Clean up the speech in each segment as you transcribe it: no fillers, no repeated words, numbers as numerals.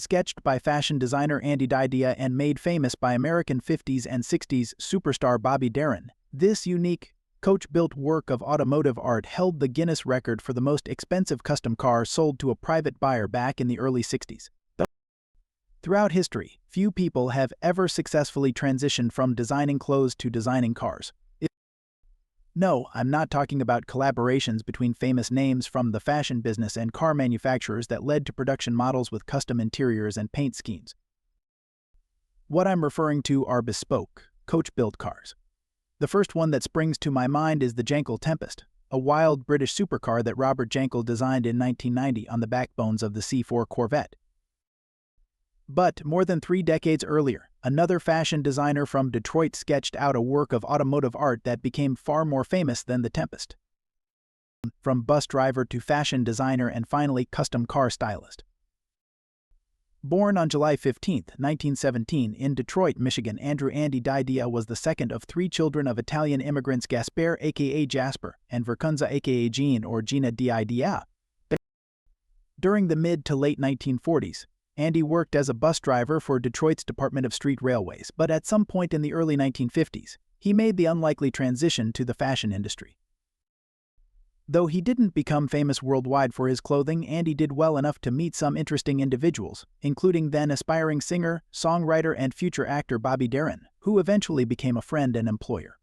Sketched by fashion designer DiDia and made famous by American 50s and 60s superstar Bobby Darin, this unique, coach-built work of automotive art held the Guinness record for the most expensive custom car sold to a private buyer back in the early 60s. Throughout history, few people have ever successfully transitioned from designing clothes to designing cars. No, I'm not talking about collaborations between famous names from the fashion business and car manufacturers that led to production models with custom interiors and paint schemes. What I'm referring to are bespoke, coach-built cars. The first one that springs to my mind is the Jankel Tempest, a wild British supercar that Robert Jankel designed in 1990 on the backbones of the C4 Corvette. But more than 3 decades earlier, another fashion designer from Detroit sketched out a work of automotive art that became far more famous than the Tempest. From bus driver to fashion designer and finally custom car stylist. Born on July 15, 1917 in Detroit, Michigan, Andrew DiDia was the second of 3 children of Italian immigrants Gaspare aka Jasper and Vercunza aka Jean or Gina DiDia. During the mid to late 1940s, Andy worked as a bus driver for Detroit's Department of Street Railways, but at some point in the early 1950s, he made the unlikely transition to the fashion industry. Though he didn't become famous worldwide for his clothing, Andy did well enough to meet some interesting individuals, including then aspiring singer, songwriter, and future actor Bobby Darin, who eventually became a friend and employer.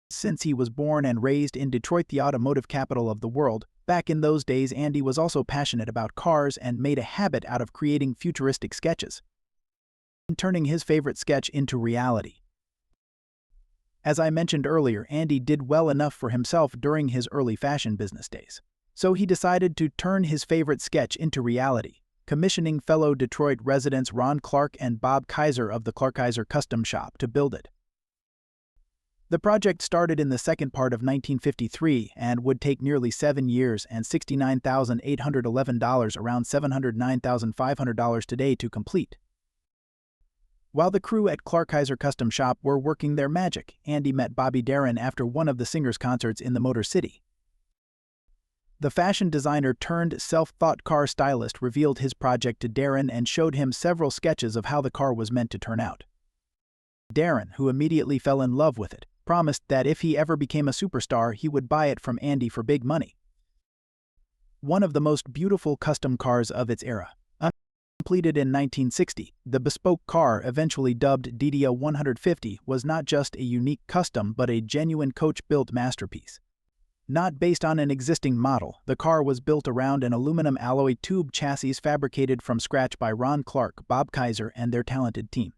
Since he was born and raised in Detroit, the automotive capital of the world, back in those days Andy was also passionate about cars and made a habit out of creating futuristic sketches, turning his favorite sketch into reality. As I mentioned earlier, Andy did well enough for himself during his early fashion business days. So he decided to turn his favorite sketch into reality, commissioning fellow Detroit residents Ron Clark and Bob Kaiser of the Clarkizer Custom Shop to build it. The project started in the second part of 1953 and would take nearly 7 years and $69,811, around $709,500 today, to complete. While the crew at Clarkizer Custom Shop were working their magic, Andy met Bobby Darin after one of the singer's concerts in the Motor City. The fashion designer turned self-taught car stylist revealed his project to Darin and showed him several sketches of how the car was meant to turn out. Darin, who immediately fell in love with it, promised that if he ever became a superstar, he would buy it from Andy for big money. One of the most beautiful custom cars of its era. Completed in 1960, the bespoke car, eventually dubbed DiDia 150, was not just a unique custom but a genuine coach-built masterpiece. Not based on an existing model, the car was built around an aluminum alloy tube chassis fabricated from scratch by Ron Clark, Bob Kaiser, and their talented team.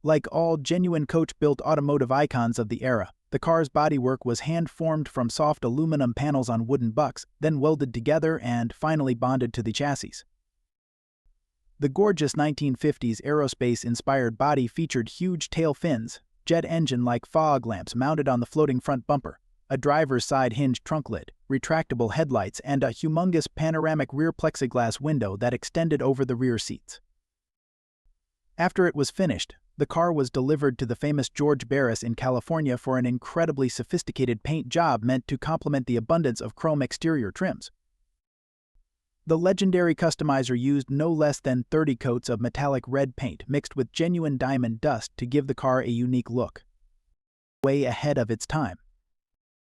Like all genuine coach-built automotive icons of the era, the car's bodywork was hand-formed from soft aluminum panels on wooden bucks, then welded together and finally bonded to the chassis. The gorgeous 1950s aerospace-inspired body featured huge tail fins, jet engine-like fog lamps mounted on the floating front bumper, a driver's side hinge trunk lid, retractable headlights, and a humongous panoramic rear plexiglass window that extended over the rear seats. After it was finished, the car was delivered to the famous George Barris in California for an incredibly sophisticated paint job meant to complement the abundance of chrome exterior trims. The legendary customizer used no less than 30 coats of metallic red paint mixed with genuine diamond dust to give the car a unique look. Way ahead of its time.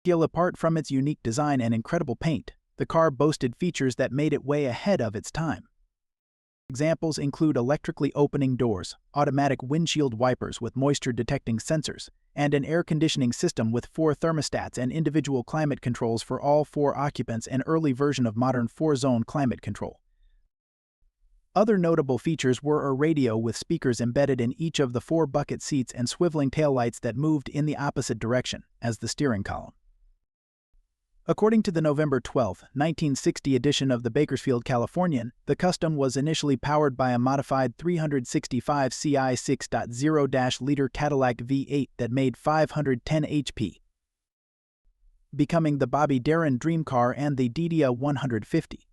Apart from its unique design and incredible paint, the car boasted features that made it way ahead of its time. Examples include electrically opening doors, automatic windshield wipers with moisture-detecting sensors, and an air conditioning system with 4 thermostats and individual climate controls for all 4 occupants, an early version of modern 4-zone climate control. Other notable features were a radio with speakers embedded in each of the 4 bucket seats and swiveling taillights that moved in the opposite direction as the steering column. According to the November 12, 1960 edition of the Bakersfield Californian, the Custom was initially powered by a modified 365 CI 6.0-liter Cadillac V8 that made 510 HP, becoming the Bobby Darin dream car and the DiDia 150.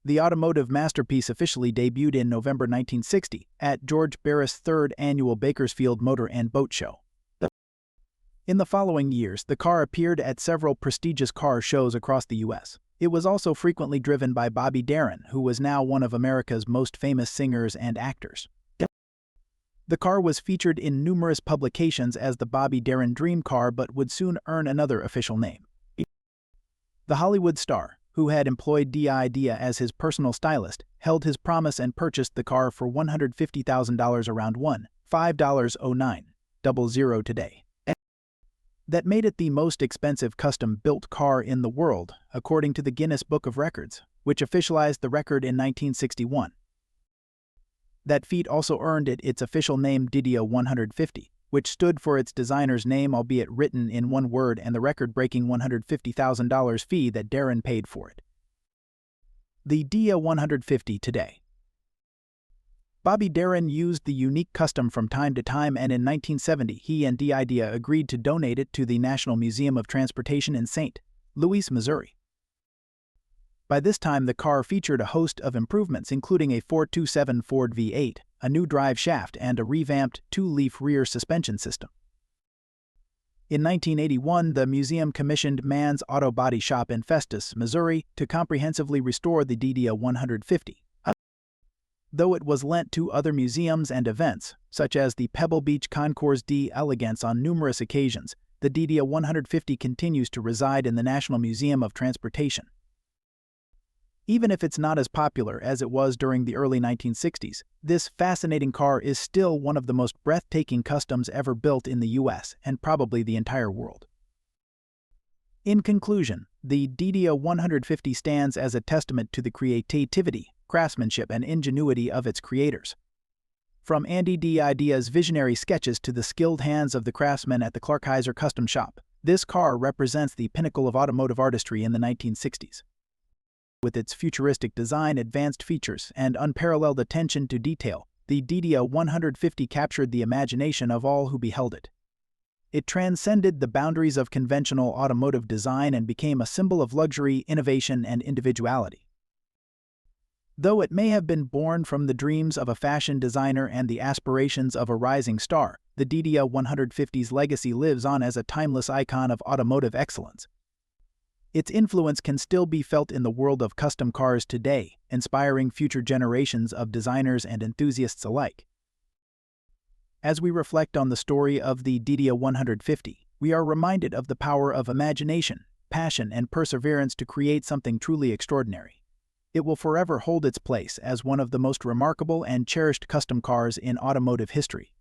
The automotive masterpiece officially debuted in November 1960 at George Barris' 3rd annual Bakersfield Motor and Boat Show. In the following years, the car appeared at several prestigious car shows across the U.S. It was also frequently driven by Bobby Darin, who was now one of America's most famous singers and actors. The car was featured in numerous publications as the Bobby Darin Dream Car but would soon earn another official name. The Hollywood star, who had employed DiDia as his personal stylist, held his promise and purchased the car for $150,000 around $5.0900 today. That made it the most expensive custom-built car in the world, according to the Guinness Book of Records, which officialized the record in 1961. That feat also earned it its official name DiDia 150, which stood for its designer's name albeit written in one word and the record-breaking $150,000 fee that Darin paid for it. The DiDia 150 today. Bobby Darin used the unique custom from time to time, and in 1970 he and DiDia agreed to donate it to the National Museum of Transportation in St. Louis, Missouri. By this time, the car featured a host of improvements, including a 427 Ford V8, a new drive shaft, and a revamped two-leaf rear suspension system. In 1981, the museum commissioned Mann's Auto Body Shop in Festus, Missouri, to comprehensively restore the DiDia 150. Though it was lent to other museums and events, such as the Pebble Beach Concours d'Elegance on numerous occasions, the DiDia 150 continues to reside in the National Museum of Transportation. Even if it's not as popular as it was during the early 1960s, this fascinating car is still one of the most breathtaking customs ever built in the US and probably the entire world. In conclusion, the DiDia 150 stands as a testament to the creativity, craftsmanship, and ingenuity of its creators. From Andy DiDia's visionary sketches to the skilled hands of the craftsmen at the Clarkheiser Custom Shop, this car represents the pinnacle of automotive artistry in the 1960s. With its futuristic design, advanced features, and unparalleled attention to detail, the DiDia 150 captured the imagination of all who beheld it. It transcended the boundaries of conventional automotive design and became a symbol of luxury, innovation, and individuality. Though it may have been born from the dreams of a fashion designer and the aspirations of a rising star, the DiDia 150's legacy lives on as a timeless icon of automotive excellence. Its influence can still be felt in the world of custom cars today, inspiring future generations of designers and enthusiasts alike. As we reflect on the story of the DiDia 150, we are reminded of the power of imagination, passion, and perseverance to create something truly extraordinary. It will forever hold its place as one of the most remarkable and cherished custom cars in automotive history.